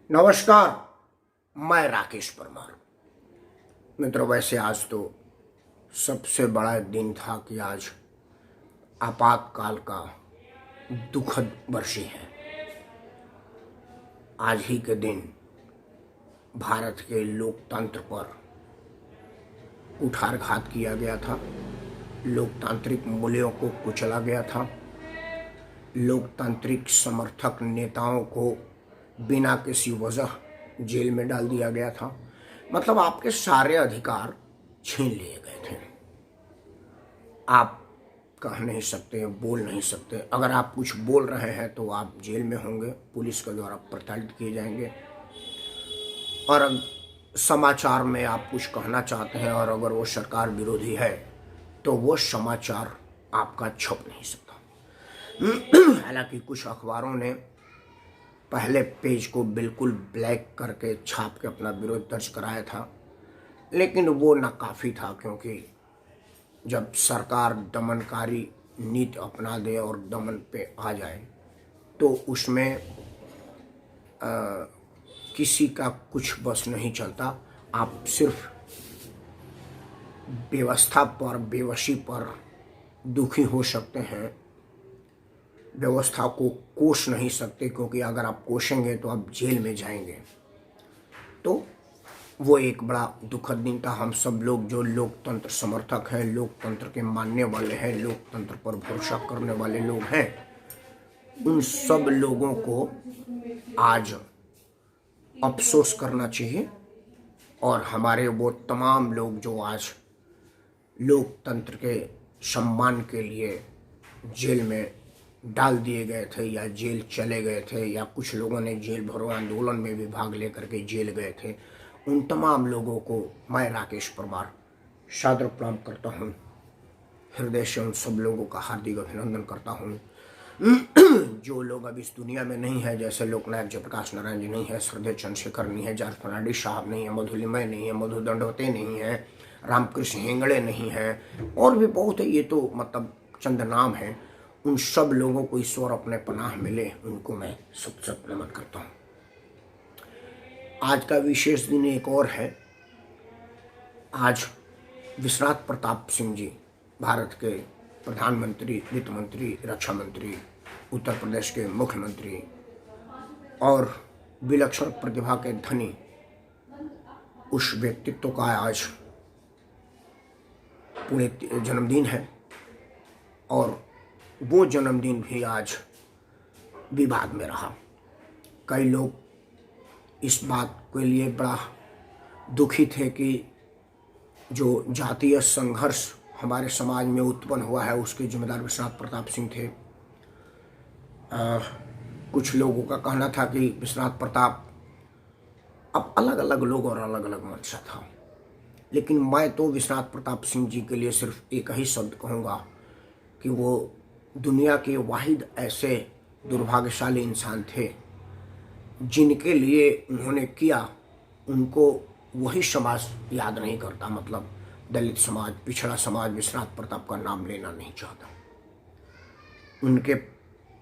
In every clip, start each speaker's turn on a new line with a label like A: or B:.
A: नमस्कार। मैं राकेश परमार। मित्रों, वैसे आज तो सबसे बड़ा दिन था कि आज आपातकाल का दुखद वर्षी है। आज ही के दिन भारत के लोकतंत्र पर कुठारघात किया गया था, लोकतांत्रिक मूल्यों को कुचला गया था, लोकतांत्रिक समर्थक नेताओं को बिना किसी वजह जेल में डाल दिया गया था। मतलब आपके सारे अधिकार छीन लिए गए थे। आप कह नहीं सकते, बोल नहीं सकते। अगर आप कुछ बोल रहे हैं तो आप जेल में होंगे, पुलिस के द्वारा प्रताड़ित किए जाएंगे। और समाचार में आप कुछ कहना चाहते हैं और अगर वो सरकार विरोधी है तो वो समाचार आपका छप नहीं सकता। हालांकि कुछ अखबारों ने पहले पेज को बिल्कुल ब्लैक करके छाप के अपना विरोध दर्ज कराया था, लेकिन वो नाकाफ़ी था, क्योंकि जब सरकार दमनकारी नीति अपना दे और दमन पे आ जाए तो उसमें किसी का कुछ बस नहीं चलता। आप सिर्फ व्यवस्था पर, बेवशी पर दुखी हो सकते हैं, व्यवस्था को कोस नहीं सकते, क्योंकि अगर आप कोसेंगे तो आप जेल में जाएंगे। तो वो एक बड़ा दुखद दिन था। हम सब लोग जो लोकतंत्र समर्थक हैं, लोकतंत्र के मानने वाले हैं, लोकतंत्र पर भरोसा करने वाले लोग हैं, उन सब लोगों को आज अफसोस करना चाहिए। और हमारे वो तमाम लोग जो आज लोकतंत्र के सम्मान के लिए जेल में डाल दिए गए थे या जेल चले गए थे, या कुछ लोगों ने जेल भरो आंदोलन में भी भाग लेकर के जेल गए थे, उन तमाम लोगों को मैं राकेश परमार सादर प्रणाम करता हूँ। हृदय से उन सब लोगों का हार्दिक अभिनंदन करता हूँ। जो लोग अब इस दुनिया में नहीं है, जैसे लोकनायक जयप्रकाश नारायण जी नहीं है, श्रद्धेय चंद्रशेखर नहीं है, जॉर्ज फर्नांडिस साहब नहीं है, मधुलिमय नहीं है, मधु दंडवते नहीं है, रामकृष्ण हेगड़े नहीं है, और भी बहुत है। ये तो मतलब चंद नाम है। उन सब लोगों को ईश्वर अपने पनाह मिले, उनको मैं सत सत नमन करता हूँ। आज का विशेष दिन एक और है। आज विश्वनाथ प्रताप सिंह जी, भारत के प्रधानमंत्री, वित्त मंत्री, रक्षा मंत्री, उत्तर प्रदेश के मुख्यमंत्री और विलक्षण प्रतिभा के धनी, उस व्यक्तित्व का आज पुण्य जन्मदिन है। और वो जन्मदिन भी आज विवाद में रहा। कई लोग इस बात के लिए बड़ा दुखी थे कि जो जातीय संघर्ष हमारे समाज में उत्पन्न हुआ है उसके जिम्मेदार विश्वनाथ प्रताप सिंह थे। कुछ लोगों का कहना था कि विश्वनाथ प्रताप, अब अलग अलग लोग और अलग अलग मंशा था, लेकिन मैं तो विश्वनाथ प्रताप सिंह जी के लिए सिर्फ एक ही शब्द कहूँगा कि वो दुनिया के वाहिद ऐसे दुर्भाग्यशाली इंसान थे जिनके लिए उन्होंने किया, उनको वही समाज याद नहीं करता। मतलब दलित समाज, पिछड़ा समाज विश्वनाथ प्रताप का नाम लेना नहीं चाहता। उनके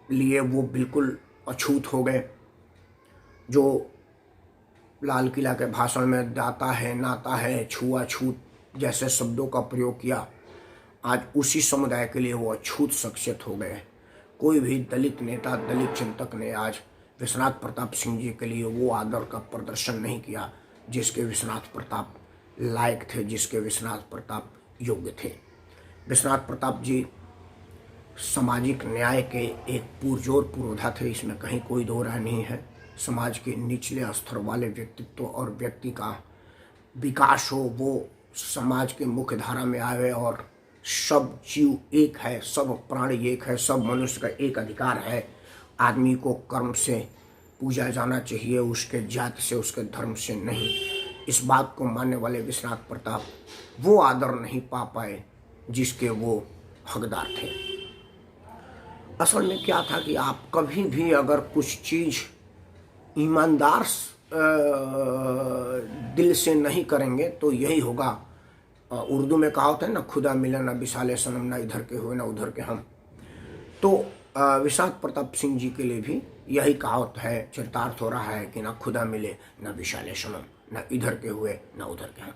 A: लिए वो बिल्कुल अछूत हो गए। जो लाल किला के भाषण में दाता है, नाता है, छुआछूत जैसे शब्दों का प्रयोग किया, आज उसी समुदाय के लिए वो अछूत शख्सियत हो गए। कोई भी दलित नेता, दलित चिंतक ने आज विश्वनाथ प्रताप सिंह जी के लिए वो आदर का प्रदर्शन नहीं किया जिसके विश्वनाथ प्रताप लायक थे, जिसके विश्वनाथ प्रताप योग्य थे। विश्वनाथ प्रताप जी सामाजिक न्याय के एक पुरजोर पुरोधा थे, इसमें कहीं कोई दो राय नहीं है। समाज के निचले स्तर वाले व्यक्तित्व और व्यक्ति का विकास हो, वो समाज के मुख्य धारा में आए और सब जीव एक है, सब प्राणी एक है, सब मनुष्य का एक अधिकार है। आदमी को कर्म से पूजा जाना चाहिए, उसके जाति से, उसके धर्म से नहीं। इस बात को मानने वाले विश्वनाथ प्रताप वो आदर नहीं पा पाए जिसके वो हकदार थे। असल में क्या था कि आप कभी भी अगर कुछ चीज़ ईमानदार दिल से नहीं करेंगे तो यही होगा। उर्दू में कहावत है ना, खुदा मिला ना विशाले सनम, ना इधर के हुए ना उधर के हम। तो विश्वनाथ प्रताप सिंह जी के लिए भी यही कहावत है, चरितार्थ हो रहा है कि ना खुदा मिले न विशाले सनम, न इधर के हुए न उधर के हैं।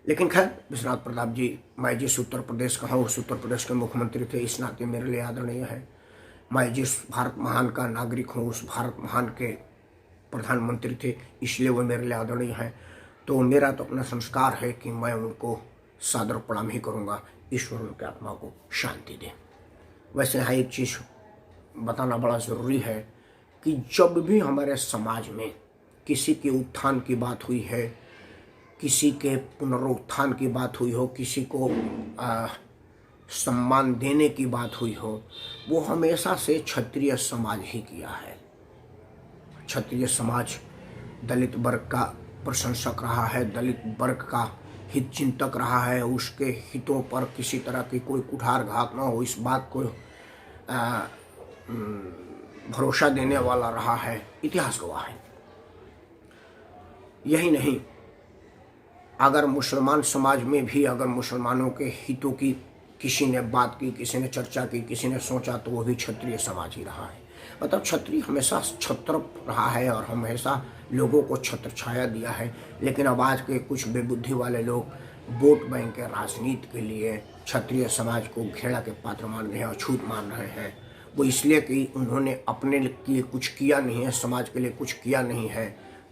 A: लेकिन खैर विश्वनाथ प्रताप जी, मैं जिस उत्तर प्रदेश का हूँ उस उत्तर प्रदेश के मुख्यमंत्री थे, इस नाते मेरे लिए आदरणीय है। मैं जिस भारत महान का नागरिक हूँ उस भारत महान के प्रधानमंत्री थे, इसलिए वो मेरे लिए आदरणीय है। तो मेरा तो अपना संस्कार है कि मैं उनको सादर प्रणाम ही करूँगा। ईश्वर उनकी आत्मा को शांति दे। वैसे यहाँ एक चीज़ बताना बड़ा ज़रूरी है कि जब भी हमारे समाज में किसी के उत्थान की बात हुई है, किसी के पुनरुत्थान की बात हुई हो, किसी को सम्मान देने की बात हुई हो, वो हमेशा से क्षत्रिय समाज ही किया है। क्षत्रिय समाज दलित वर्ग का प्रशंसक रहा है, दलित वर्ग का हित चिंतक रहा है, उसके हितों पर किसी तरह की कोई कुठारघात न हो इस बात को भरोसा देने वाला रहा है। इतिहास गवाह है। यही नहीं, अगर मुसलमान समाज में भी अगर मुसलमानों के हितों की किसी ने बात की, किसी ने चर्चा की, किसी ने सोचा, तो वो भी क्षत्रिय समाज ही रहा है। मतलब क्षत्रिय हमेशा छत्र रहा है और हमेशा लोगों को छत्र छाया दिया है। लेकिन अब आज के कुछ बेबुद्धि वाले लोग वोट बैंक के राजनीति के लिए क्षत्रिय समाज को घृणा के पात्र मान रहे हैं, अछूत मान रहे हैं। वो इसलिए कि उन्होंने अपने लिए कुछ किया नहीं है, समाज के लिए कुछ किया नहीं है,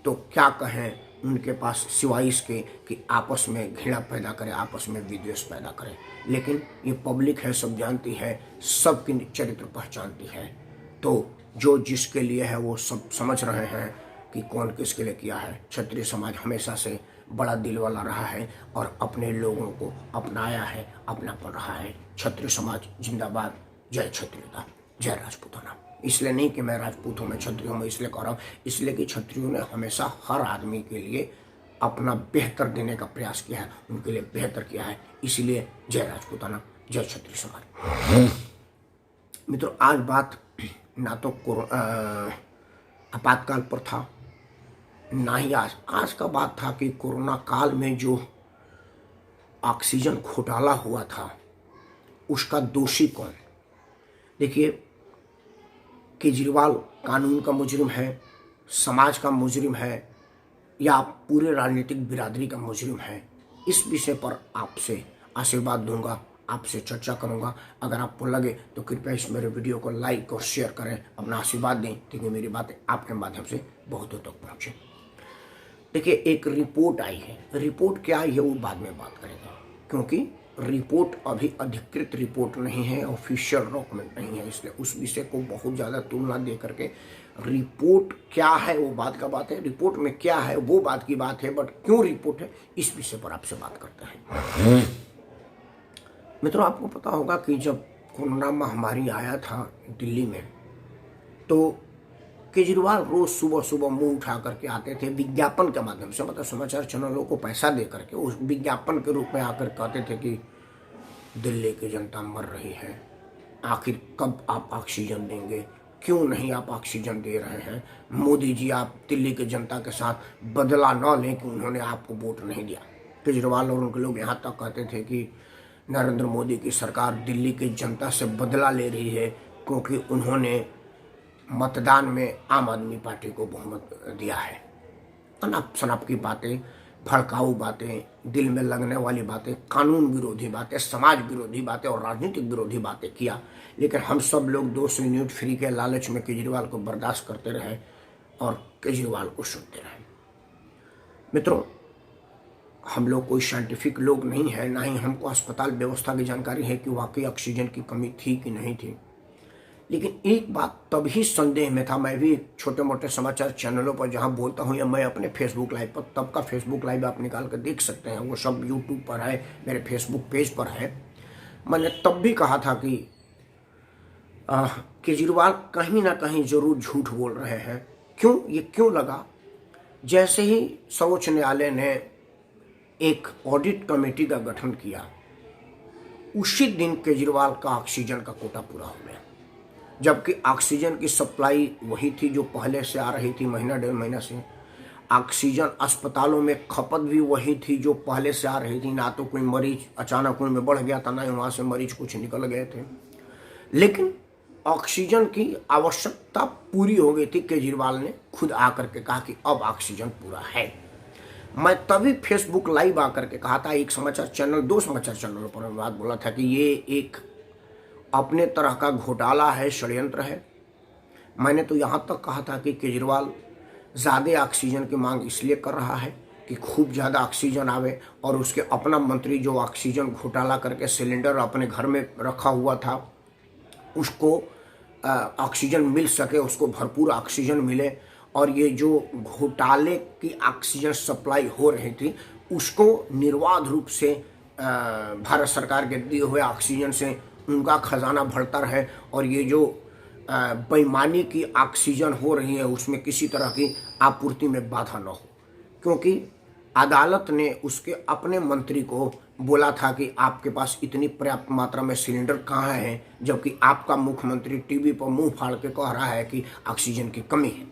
A: तो क्या कहें उनके पास सिवाय इसके कि आपस में घृणा पैदा करें, आपस में विद्वेष पैदा करें। लेकिन ये पब्लिक है, सब जानती है, सबकी चरित्र पहचानती है। तो जो जिसके लिए है वो सब समझ रहे हैं कि कौन किसके लिए किया है। क्षत्रिय समाज हमेशा से बड़ा दिल वाला रहा है और अपने लोगों को अपनाया है, अपनापन रहा है। क्षत्रिय समाज जिंदाबाद। जय क्षत्रियता, जय राजपूताना। इसलिए नहीं कि मैं राजपूत हूँ, मैं क्षत्रिय हूँ, मैं इसलिए कह रहा हूँ, इसलिए कि क्षत्रियों ने हमेशा हर आदमी के लिए अपना बेहतर देने का प्रयास किया है, उनके लिए बेहतर किया है। इसलिए जय राजपूताना, जय क्षत्रिय समाज। मित्रों, आज बात ना तो आपातकाल पर था, ना ही आज का बात था कि कोरोना काल में जो ऑक्सीजन घोटाला हुआ था उसका दोषी कौन। देखिए, केजरीवाल कानून का मुजरिम है, समाज का मुजरिम है, या पूरे राजनीतिक बिरादरी का मुजरिम है। इस विषय पर आपसे आशीर्वाद दूंगा, आपसे चर्चा करूंगा। अगर आपको लगे तो कृपया इस मेरे वीडियो को लाइक और शेयर करें, अपना आशीर्वाद दें, क्योंकि मेरी बातें आपके माध्यम से बहुतों तक पहुंचे। देखिए, एक रिपोर्ट आई है। रिपोर्ट क्या आई है वो बाद में बात करेंगे, क्योंकि रिपोर्ट अभी अधिकृत रिपोर्ट नहीं है, ऑफिशियल डॉक्यूमेंट नहीं है, इसलिए उस विषय को बहुत ज़्यादा तुलना दे करके रिपोर्ट क्या है वो बात का बात है, रिपोर्ट में क्या है वो बात की बात है, बट क्यों रिपोर्ट है इस विषय पर आपसे बात करते हैं। मित्रों, आपको पता होगा कि जब कोरोना महामारी आया था दिल्ली में, तो केजरीवाल रोज सुबह सुबह मुंह उठा करके आते थे विज्ञापन के माध्यम से, मतलब समाचार चैनलों को पैसा दे करके उस विज्ञापन के रूप में आकर कहते थे कि दिल्ली की जनता मर रही है, आखिर कब आप ऑक्सीजन देंगे, क्यों नहीं आप ऑक्सीजन दे रहे हैं, मोदी जी आप दिल्ली की जनता के साथ बदला न लें कि उन्होंने आपको वोट नहीं दिया। केजरीवाल और उनके लोग यहाँ तक कहते थे कि नरेंद्र मोदी की सरकार दिल्ली की जनता से बदला ले रही है, क्योंकि उन्होंने मतदान में आम आदमी पार्टी को बहुमत दिया है। अनाप शनाप की बातें, भड़काऊ बातें, दिल में लगने वाली बातें, कानून विरोधी बातें, समाज विरोधी बातें और राजनीतिक विरोधी बातें किया। लेकिन हम सब लोग 200 यूनिट फ्री के लालच में केजरीवाल को बर्दाश्त करते रहे और केजरीवाल को सुनते रहे। मित्रों, हम लोग कोई साइंटिफिक लोग नहीं है, ना ही हमको अस्पताल व्यवस्था की जानकारी है कि वाकई ऑक्सीजन की कमी थी कि नहीं थी। लेकिन एक बात तभी संदेह में था, मैं भी छोटे मोटे समाचार चैनलों पर जहां बोलता हूं, या मैं अपने फेसबुक लाइव पर, तब का फेसबुक लाइव आप निकाल कर देख सकते हैं, वो सब यूट्यूब पर है, मेरे फेसबुक पेज पर है। मैंने तब भी कहा था कि केजरीवाल कहीं ना कहीं जरूर झूठ बोल रहे हैं। क्यों, ये क्यों लगा? जैसे ही सर्वोच्च न्यायालय ने एक ऑडिट कमेटी का गठन किया, उसी दिन केजरीवाल का ऑक्सीजन का कोटा पूरा हो गया, जबकि ऑक्सीजन की सप्लाई वही थी जो पहले से आ रही थी, महीना डेढ़ महीना से। ऑक्सीजन अस्पतालों में खपत भी वही थी जो पहले से आ रही थी। ना तो कोई मरीज अचानक उनमें बढ़ गया था, ना ही वहाँ से मरीज कुछ निकल गए थे। लेकिन ऑक्सीजन की आवश्यकता पूरी हो गई थी, केजरीवाल ने खुद आकर के कहा कि अब ऑक्सीजन पूरा है। मैं तभी फेसबुक लाइव आकर के कहा था, एक समाचार चैनल, 2 समाचार चैनलों पर मैं बात बोला था कि ये एक अपने तरह का घोटाला है, षड्यंत्र है। मैंने तो यहाँ तक कहा था कि केजरीवाल ज़्यादा ऑक्सीजन की मांग इसलिए कर रहा है कि खूब ज़्यादा ऑक्सीजन आवे और उसके अपना मंत्री जो ऑक्सीजन घोटाला करके सिलेंडर अपने घर में रखा हुआ था उसको ऑक्सीजन मिल सके, उसको भरपूर ऑक्सीजन मिले, और ये जो घोटाले की ऑक्सीजन सप्लाई हो रही थी उसको निर्बाध रूप से भारत सरकार के दिए हुए ऑक्सीजन से उनका खजाना भरता रहे, और ये जो बेईमानी की ऑक्सीजन हो रही है उसमें किसी तरह की आपूर्ति में बाधा न हो। क्योंकि अदालत ने उसके अपने मंत्री को बोला था कि आपके पास इतनी पर्याप्त मात्रा में सिलेंडर कहाँ है, जबकि आपका मुख्यमंत्री टीवी पर मुंह फाड़ के कह रहा है कि ऑक्सीजन की कमी है।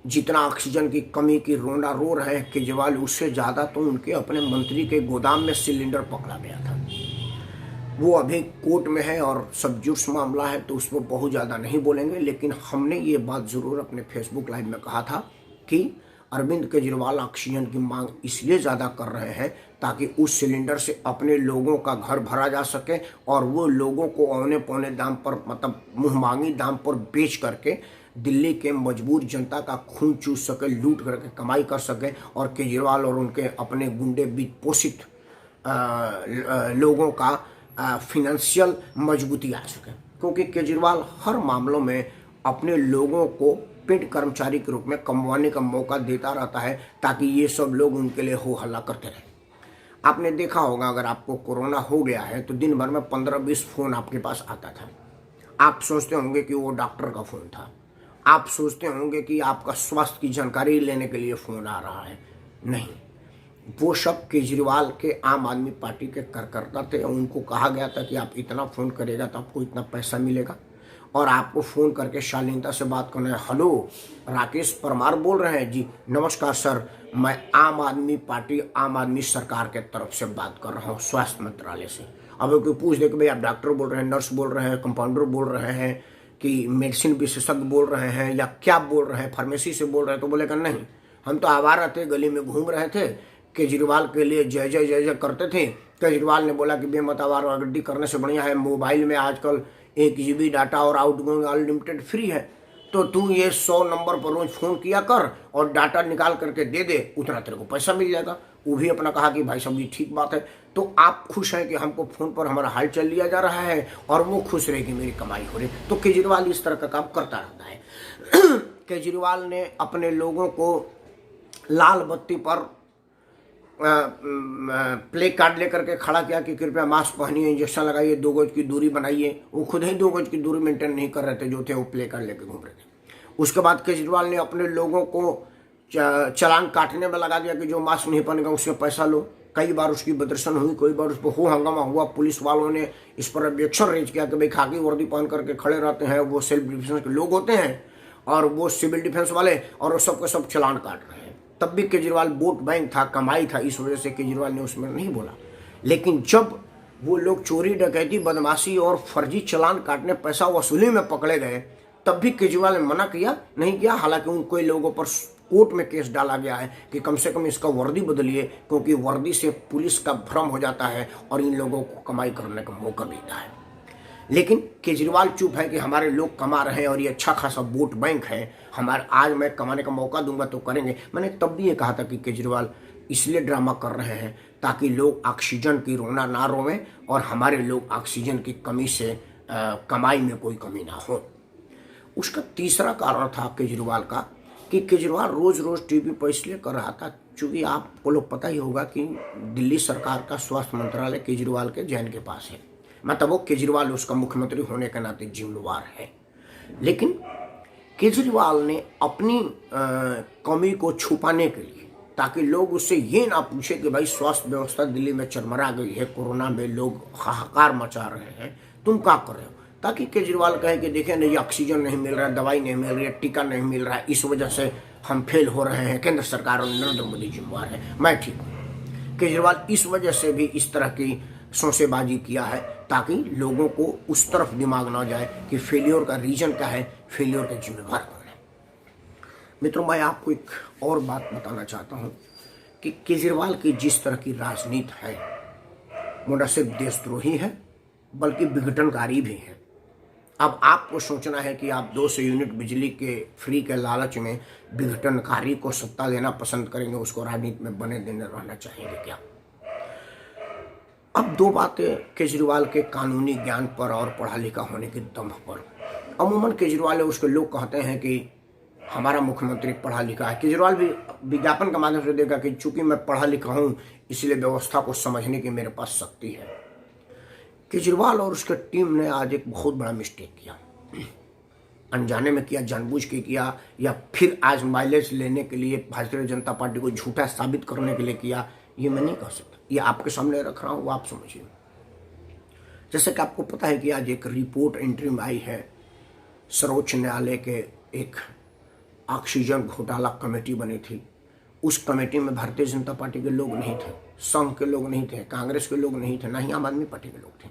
A: जितना ऑक्सीजन की कमी की रोना रो रहे हैं केजरीवाल, उससे ज़्यादा तो उनके अपने मंत्री के गोदाम में सिलेंडर पकड़ा गया था। वो अभी कोर्ट में है और सब जुर्स मामला है, तो उस पर बहुत ज़्यादा नहीं बोलेंगे। लेकिन हमने ये बात ज़रूर अपने फेसबुक लाइव में कहा था कि अरविंद केजरीवाल ऑक्सीजन की मांग इसलिए ज़्यादा कर रहे हैं ताकि उस सिलेंडर से अपने लोगों का घर भरा जा सके और वो लोगों को औने पौने दाम पर, मतलब मुँहमांगी दाम पर बेच करके दिल्ली के मजबूर जनता का खून चूस सके, लूट करके कमाई कर सके, और केजरीवाल और उनके अपने गुंडे बीच पोषित लोगों का फिनेंशियल मजबूती आ सके। क्योंकि केजरीवाल हर मामलों में अपने लोगों को पेड कर्मचारी के रूप में कमवाने का मौका देता रहता है ताकि ये सब लोग उनके लिए हो हल्ला करते रहें। आपने देखा होगा, अगर आपको कोरोना हो गया है तो दिन भर में 15-20 फ़ोन आपके पास आता था। आप सोचते होंगे कि वो डॉक्टर का फ़ोन था, आप सोचते होंगे कि आपका स्वास्थ्य की जानकारी लेने के लिए फ़ोन आ रहा है। नहीं, वो सब केजरीवाल के आम आदमी पार्टी के कार्यकर्ता थे और उनको कहा गया था कि आप इतना फ़ोन करेगा तो आपको इतना पैसा मिलेगा, और आपको फ़ोन करके शालीनता से बात करना है। हेलो, राकेश परमार बोल रहे हैं जी? नमस्कार सर, मैं आम आदमी पार्टी, आम आदमी सरकार के तरफ से बात कर रहा हूँ, स्वास्थ्य मंत्रालय से। अब कोई पूछ दे कि भाई आप डॉक्टर बोल रहे हैं, नर्स बोल रहे हैं, कंपाउंडर बोल रहे हैं, कि मेडिसिन विशेषज्ञ बोल रहे हैं, या क्या बोल रहे हैं, फार्मेसी से बोल रहे हैं? तो बोलेगा नहीं, हम तो आवारा थे, गली में घूम रहे थे, केजरीवाल के लिए जय जय जय जय करते थे। केजरीवाल ने बोला कि बेमत आवारागर्दी करने से बढ़िया है मोबाइल में आजकल 1 GB डाटा और आउटगोइंग अनलिमिटेड फ्री है, तो तू ये 100 नंबर पर रोज फ़ोन किया कर और डाटा निकाल करके दे दे, उतना तेरे को पैसा मिल जाएगा। वो भी अपना कहा कि भाई साहब ये ठीक बात है। तो आप खुश हैं कि हमको फ़ोन पर हमारा हाल चाल लिया जा रहा है, और वो खुश रहे कि मेरी कमाई हो रही। तो केजरीवाल इस तरह का काम करता रहता है। केजरीवाल ने अपने लोगों को लाल बत्ती पर प्ले कार्ड लेकर के खड़ा किया कि कृपया मास्क पहनिए, इंजेक्शन लगाइए, 2 गज की दूरी बनाइए। वो खुद ही 2 गज की दूरी मेंटेन नहीं कर रहे थे, जो थे वो प्ले कार्ड लेकर घूम रहे थे। उसके बाद केजरीवाल ने अपने लोगों को चालान काटने में लगा दिया कि जो मास्क नहीं पहनेगा उससे पैसा लो। कई बार उसकी प्रदर्शन हुई, कई बार उस पर हो हंगामा हुआ। पुलिस वालों ने इस पर ऑब्जेक्शन रेज किया कि भाई खाकी वर्दी पहन करके खड़े रहते हैं, वो सेल्फ डिफेंस के लोग होते हैं और वो सिविल डिफेंस वाले, और वो सबके सब चालान काट रहे हैं। तब भी केजरीवाल वोट बैंक था, कमाई था, इस वजह से केजरीवाल ने उसमें नहीं बोला। लेकिन जब वो लोग चोरी डकैती बदमाशी और फर्जी चालान काटने पैसा वसूली में पकड़े गए, तब भी केजरीवाल ने मना किया नहीं किया। हालांकि उन कई लोगों पर कोर्ट में केस डाला गया है कि कम से कम इसका वर्दी बदलिए, क्योंकि वर्दी से पुलिस का भ्रम हो जाता है और इन लोगों को कमाई करने का मौका मिलता है। लेकिन केजरीवाल चुप है कि हमारे लोग कमा रहे हैं और ये अच्छा खासा वोट बैंक है, हमारे आज मैं कमाने का मौका दूंगा तो करेंगे। मैंने तब भी ये कहा था कि केजरीवाल इसलिए ड्रामा कर रहे हैं ताकि लोग ऑक्सीजन की रोना ना रोवें और हमारे लोग ऑक्सीजन की कमी से कमाई में कोई कमी ना हो। उसका तीसरा कारण था केजरीवाल का कि केजरीवाल रोज रोज टीवी पर इसलिए कर रहा था क्योंकि आपको लोग पता ही होगा कि दिल्ली सरकार का स्वास्थ्य मंत्रालय केजरीवाल के जैन के पास है, मतलब वो केजरीवाल उसका मुख्यमंत्री होने के नाते जिम्मेवार है। लेकिन केजरीवाल ने अपनी कमी को छुपाने के लिए, ताकि लोग उससे ये ना पूछे कि भाई स्वास्थ्य व्यवस्था दिल्ली में चरमरा गई है, कोरोना में लोग हाहाकार मचा रहे हैं, तुम क्या कर रहे हो, ताकि केजरीवाल कहे कि देखें नहीं ऑक्सीजन नहीं मिल रहा है, दवाई नहीं मिल रही है, टीका नहीं मिल रहा है, इस वजह से हम फेल हो रहे हैं, केंद्र सरकार और नरेंद्र मोदी जिम्मेवार है, मैं ठीक हूँ। केजरीवाल इस वजह से भी इस तरह की सौंसेबाजी किया है ताकि लोगों को उस तरफ दिमाग ना जाए कि फेलियर का रीजन क्या है, फेलियर के जिम्मेवार कौन है। मित्रों, मैं आपको एक और बात बताना चाहता हूं कि केजरीवाल की जिस तरह की राजनीति है वो न सिर्फ देशद्रोही है बल्कि विघटनकारी भी है। अब आपको सोचना है कि आप 200 यूनिट बिजली के फ्री के लालच में विघटनकारी को सत्ता देना पसंद करेंगे, उसको राजनीति में बने देने रहना चाहेंगे क्या? अब दो बातें केजरीवाल के कानूनी ज्ञान पर और पढ़ा लिखा होने के दम पर। अमूमन केजरीवाल उसके लोग कहते हैं कि हमारा मुख्यमंत्री पढ़ा लिखा है। केजरीवाल भी विज्ञापन के माध्यम से देखा कि चूंकि मैं पढ़ा लिखा हूं इसलिए व्यवस्था को समझने की मेरे पास शक्ति है। केजरीवाल और उसके टीम ने आज एक बहुत बड़ा मिस्टेक किया। अनजाने में किया, जानबूझ के किया, या फिर आज माइलेज लेने के लिए भारतीय जनता पार्टी को झूठा साबित करने के लिए किया, ये मैं नहीं कह सकता। ये आपके सामने रख रहा हूँ, वो आप समझिए। जैसे कि आपको पता है कि आज एक रिपोर्ट एंट्री में आई है, सर्वोच्च न्यायालय के एक ऑक्सीजन घोटाला कमेटी बनी थी। उस कमेटी में भारतीय जनता पार्टी के लोग नहीं थे, संघ के लोग नहीं थे, कांग्रेस के लोग नहीं थे, ना ही आम आदमी पार्टी के लोग थे।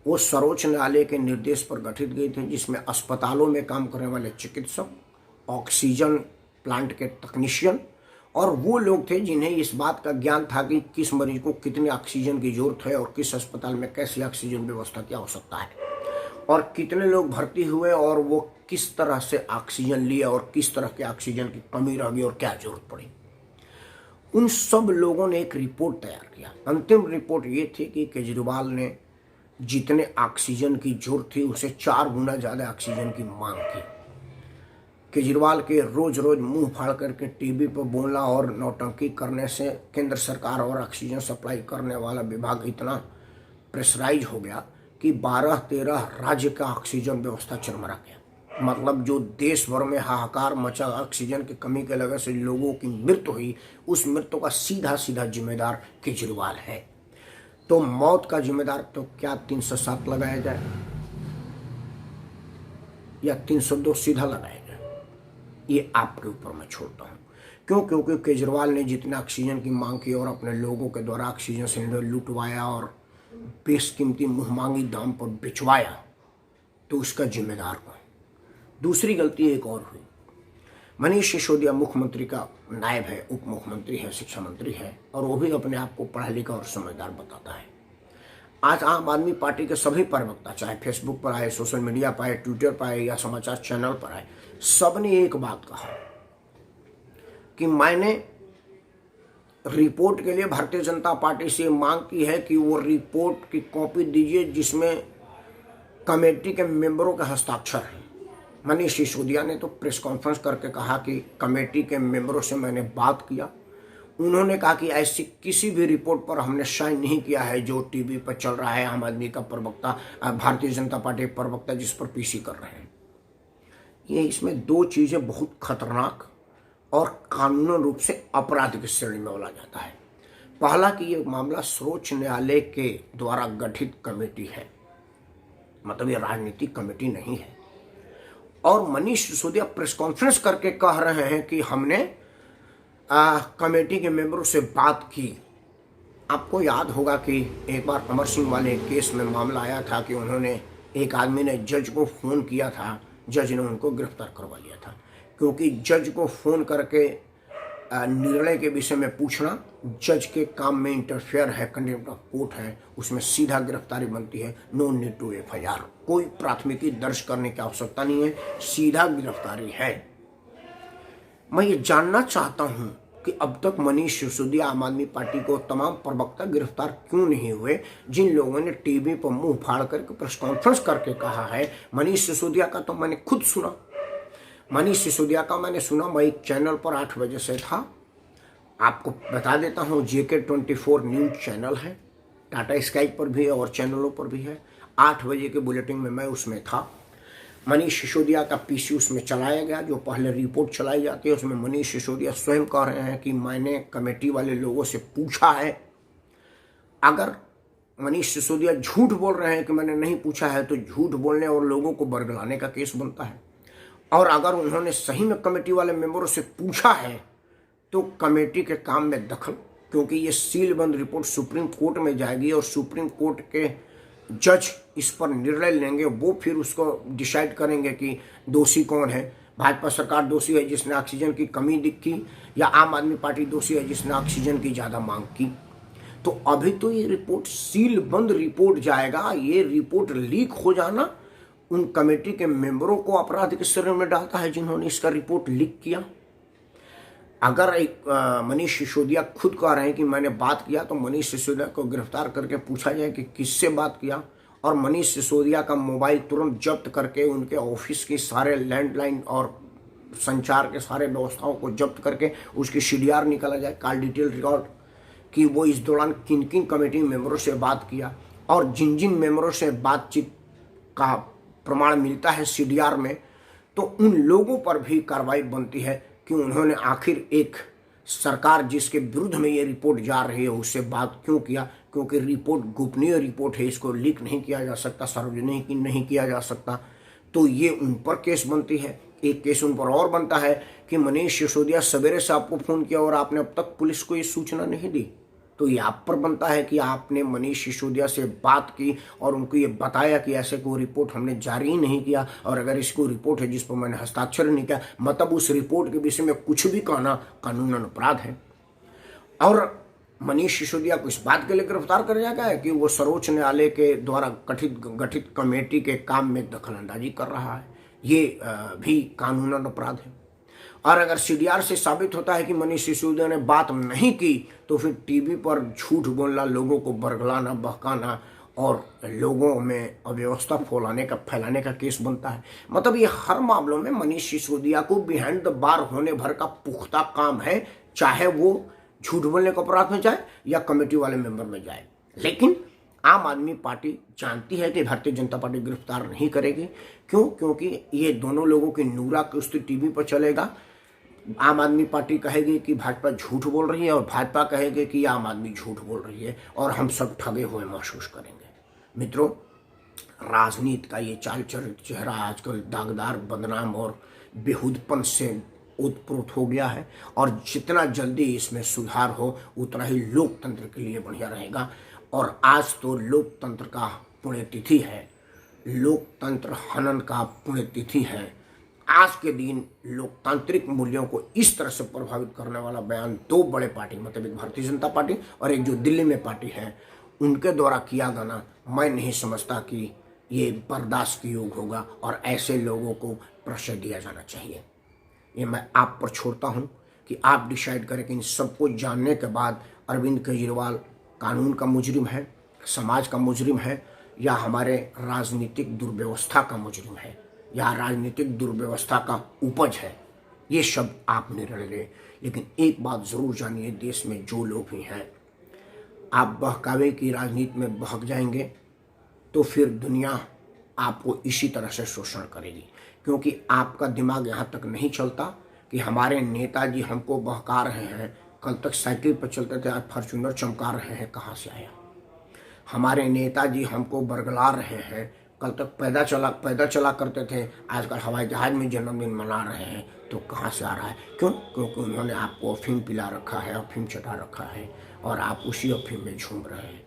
A: वो सर्वोच्च न्यायालय के निर्देश पर गठित गई थी, जिसमें अस्पतालों में काम करने वाले चिकित्सक, ऑक्सीजन प्लांट के तकनीशियन और वो लोग थे जिन्हें इस बात का ज्ञान था कि किस मरीज को कितने ऑक्सीजन की जरूरत है और किस अस्पताल में कैसी ऑक्सीजन व्यवस्था की आवश्यकता है और कितने लोग भर्ती हुए और वो किस तरह से ऑक्सीजन लिए और किस तरह के ऑक्सीजन की कमी रह गई और क्या जरूरत पड़ी। उन सब लोगों ने एक रिपोर्ट तैयार किया। अंतिम रिपोर्ट ये थी कि केजरीवाल ने जितने ऑक्सीजन की जरूरत थी उससे 4 गुना ज़्यादा ऑक्सीजन की मांग की। केजरीवाल के रोज रोज मुंह फाड़ करके टीवी पर बोलना और नौटंकी करने से केंद्र सरकार और ऑक्सीजन सप्लाई करने वाला विभाग इतना प्रेशराइज हो गया कि 12-13 राज्य का ऑक्सीजन व्यवस्था चरमरा गया। मतलब जो देश भर में हाहाकार मचा ऑक्सीजन की कमी के वजह से लोगों की मृत्यु हुई, उस मृत्यु का सीधा सीधा जिम्मेदार केजरीवाल है। तो मौत का जिम्मेदार तो क्या 307 लगाया जाए या 302 सीधा लगाया जाए, ये आपके ऊपर मैं छोड़ता हूँ। क्यों? क्योंकि केजरीवाल ने जितने ऑक्सीजन की मांग की और अपने लोगों के द्वारा ऑक्सीजन सिलेंडर लुटवाया और बेशकीमती मुंहमांगी दाम पर बिचवाया, तो उसका जिम्मेदार कौन? दूसरी गलती एक और हुई। मनीष सिसोदिया मुख्यमंत्री का नायब है, उप मुख्यमंत्री है, शिक्षा मंत्री है और वो भी अपने आप को पढ़ा लिखा और समझदार बताता है। आज आम आदमी पार्टी के सभी प्रवक्ता, चाहे फेसबुक पर आए, सोशल मीडिया पर आए, ट्विटर पर आए या समाचार चैनल पर आए, सबने एक बात कहा कि मैंने रिपोर्ट के लिए भारतीय जनता पार्टी से मांग की है कि वो रिपोर्ट की कॉपी दीजिए जिसमें कमेटी के मेंबरों के हस्ताक्षर हैं। मनीष सिसोदिया ने तो प्रेस कॉन्फ्रेंस करके कहा कि कमेटी के मेंबरों से मैंने बात किया, उन्होंने कहा कि ऐसी किसी भी रिपोर्ट पर हमने साइन नहीं किया है जो टीवी पर चल रहा है, आम आदमी का प्रवक्ता, भारतीय जनता पार्टी प्रवक्ता जिस पर पीसी कर रहे हैं। ये इसमें दो चीज़ें बहुत खतरनाक और कानूनी रूप से अपराध की श्रेणी में बोला जाता है। पहला कि ये मामला सर्वोच्च न्यायालय के द्वारा गठित कमेटी है, मतलब ये राजनीतिक कमेटी नहीं है। और मनीष सिसोदिया प्रेस कॉन्फ्रेंस करके कह रहे हैं कि हमने कमेटी के मेंबरों से बात की। आपको याद होगा कि एक बार अमर सिंह वाले केस में मामला आया था कि उन्होंने, एक आदमी ने जज को फ़ोन किया था, जज ने उनको गिरफ्तार करवा लिया था, क्योंकि जज को फ़ोन करके निर्णय के विषय में पूछना जज के काम में इंटरफेयर है, कंटेम्प्ट ऑफ कोर्ट है, उसमें सीधा गिरफ्तारी बनती है। नो नीड टू FIR, कोई प्राथमिकी दर्ज करने की आवश्यकता नहीं है, सीधा गिरफ्तारी है। मैं ये जानना चाहता हूं कि अब तक मनीष सिसोदिया आम आदमी पार्टी को तमाम प्रवक्ता गिरफ्तार क्यों नहीं हुए, जिन लोगों ने टीवी पर मुंह फाड़ करके प्रेस कॉन्फ्रेंस करके कहा है। मनीष सिसोदिया का तो मैंने खुद सुना, मनीष सिसोदिया का मैंने सुना, मैं एक चैनल पर 8 बजे से था। आपको बता देता हूँ, JK24 न्यूज चैनल है, टाटा स्काई पर भी है और चैनलों पर भी है। 8 बजे के बुलेटिन में मैं उसमें था। मनीष सिसोदिया का PC उसमें चलाया गया, जो पहले रिपोर्ट चलाई जाती है उसमें मनीष सिसोदिया स्वयं कह रहे हैं कि मैंने कमेटी वाले लोगों से पूछा है। अगर मनीष सिसोदिया झूठ बोल रहे हैं कि मैंने नहीं पूछा है, तो झूठ बोलने और लोगों को बरगलाने का केस बनता है। और अगर उन्होंने सही में कमेटी वाले मेंबरों से पूछा है तो कमेटी के काम में दखल, क्योंकि ये सीलबंद रिपोर्ट सुप्रीम कोर्ट में जाएगी और सुप्रीम कोर्ट के जज इस पर निर्णय लेंगे, वो फिर उसको डिसाइड करेंगे कि दोषी कौन है। भाजपा सरकार दोषी है जिसने ऑक्सीजन की कमी दिखी, या आम आदमी पार्टी दोषी है जिसने ऑक्सीजन की ज़्यादा मांग की। तो अभी तो ये रिपोर्ट सील बंद रिपोर्ट जाएगा। ये रिपोर्ट लीक हो जाना उन कमेटी के मेंबरों को अपराध के श्रेणी में डालता है जिन्होंने इसका रिपोर्ट लीक किया। अगर एक मनीष सिसोदिया खुद कह रहे हैं कि मैंने बात किया, तो मनीष सिसोदिया को गिरफ्तार करके पूछा जाए कि किससे बात किया, और मनीष सिसोदिया का मोबाइल तुरंत जब्त करके उनके ऑफिस के सारे लैंडलाइन और संचार के सारे व्यवस्थाओं को जब्त करके उसकी CDR निकाला जाए, कॉल डिटेल रिकॉर्ड, कि वो इस दौरान किन किन कमेटी मेंबरों से बात किया, और जिन जिन मेंबरों से बातचीत का प्रमाण मिलता है CDR में, तो उन लोगों पर भी कार्रवाई बनती है कि उन्होंने आखिर एक सरकार जिसके विरुद्ध में ये रिपोर्ट जा रही है उससे बात क्यों किया। क्योंकि रिपोर्ट गोपनीय रिपोर्ट है, इसको लीक नहीं किया जा सकता, सार्वजनिक नहीं किया जा सकता। तो ये उन पर केस बनती है। एक केस उन पर और बनता है कि मनीष सिसोदिया सवेरे से आपको फ़ोन किया और आपने अब तक पुलिस को ये सूचना नहीं दी। तो ये आप पर बनता है कि आपने मनीष सिसोदिया से बात की और उनको ये बताया कि ऐसे कोई रिपोर्ट हमने जारी ही नहीं किया, और अगर इसको रिपोर्ट है जिस पर मैंने हस्ताक्षर नहीं किया, मतलब उस रिपोर्ट के विषय में कुछ भी कहना कानूनन अपराध है। और मनीष सिसोदिया को इस बात के लिए गिरफ्तार कर दिया गया है कि वो सर्वोच्च न्यायालय के द्वारा गठित कमेटी के काम में दखलंदाजी कर रहा है। ये भी कानूनन अपराध है। और अगर CDR से साबित होता है कि मनीष सिसोदिया ने बात नहीं की, तो फिर टीवी पर झूठ बोलना, लोगों को बरगलाना, बहकाना और लोगों में अव्यवस्था फैलाने का केस बनता है। मतलब ये हर मामलों में मनीष सिसोदिया को बिहाइंड द बार होने भर का पुख्ता काम है, चाहे वो झूठ बोलने के अपराध में जाए या कमेटी वाले मेंबर में जाए। लेकिन आम आदमी पार्टी जानती है कि भारतीय जनता पार्टी गिरफ्तार नहीं करेगी। क्यों? क्योंकि ये दोनों लोगों की नूरा कुश्ती टीवी पर चलेगा। आम आदमी पार्टी कहेगी कि भाजपा झूठ बोल रही है, और भाजपा कहेगी कि आम आदमी झूठ बोल रही है, और हम सब ठगे हुए महसूस करेंगे। मित्रों, राजनीति का ये चाल चेहरा आजकल दागदार, बदनाम और बेहूदपन से ओतप्रोत हो गया है, और जितना जल्दी इसमें सुधार हो उतना ही लोकतंत्र के लिए बढ़िया रहेगा। और आज तो लोकतंत्र का पुण्यतिथि है, लोकतंत्र हनन का पुण्यतिथि है। आज के दिन लोकतांत्रिक मूल्यों को इस तरह से प्रभावित करने वाला बयान दो बड़े पार्टी, मतलब एक भारतीय जनता पार्टी और एक जो दिल्ली में पार्टी है, उनके द्वारा किया जाना, मैं नहीं समझता कि ये बर्दाश्त की योग होगा, और ऐसे लोगों को परिचय दिया जाना चाहिए। ये मैं आप पर छोड़ता हूँ कि आप डिसाइड करें कि इन सबको जानने के बाद अरविंद केजरीवाल कानून का मुजरिम है, समाज का मुजरिम है, या हमारे राजनीतिक दुर्व्यवस्था का मुजरिम है, या राजनीतिक दुर्व्यवस्था का उपज है। ये शब्द आप निर्णय लें। लेकिन एक बात ज़रूर जानिए, देश में जो लोग भी हैं, आप बहकावे की राजनीति में बहक जाएंगे तो फिर दुनिया आपको इसी तरह से शोषण करेगी। क्योंकि आपका दिमाग यहाँ तक नहीं चलता कि हमारे नेताजी हमको बहका रहे हैं, कल तक साइकिल पर चलते थे, आज फॉर्च्यूनर चमका रहे हैं, कहाँ से आया। हमारे नेताजी हमको बरगला रहे हैं, कल तक पैदा चला करते थे, आजकल हवाई जहाज में जन्मदिन मना रहे हैं, तो कहाँ से आ रहा है? क्यों? क्योंकि उन्होंने आपको अफीम पिला रखा है, अफीम चटा रखा है, और आप उसी अफीम में झूम रहे हैं।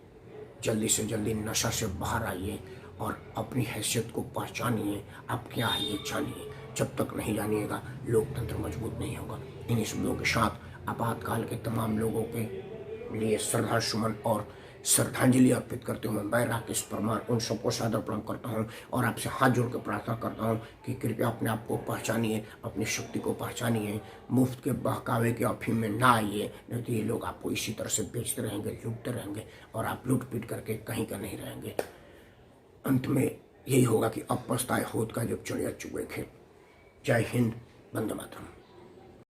A: जल्दी से जल्दी नशा से बाहर आइए और अपनी हैसियत को पहचानिए, आप क्या है ये जानिए। जब तक नहीं जानिएगा, लोकतंत्र मजबूत नहीं होगा। इन्हीं शब्दों के साथ आपातकाल के तमाम लोगों के लिए श्रद्धा सुमन और श्रद्धांजलि अर्पित करते हुए मैं राकेश परमार उन सबको सादर प्रणाम करता हूं, और आपसे हाथ जोड़ कर प्रार्थना करता हूं कि कृपया अपने आप को पहचानिए, अपनी शक्ति को पहचानिए, मुफ्त के बहकावे के अफीम में ना आइए, नहीं तो ये लोग आपको इसी तरह से बेचते रहेंगे, लूटते रहेंगे, और आप लूट पीट करके कहीं का नहीं रहेंगे। अंत में यही होगा कि अब पछताए होत का जब चुनिया चुगे थे। जय हिंद, वंदे मातरम।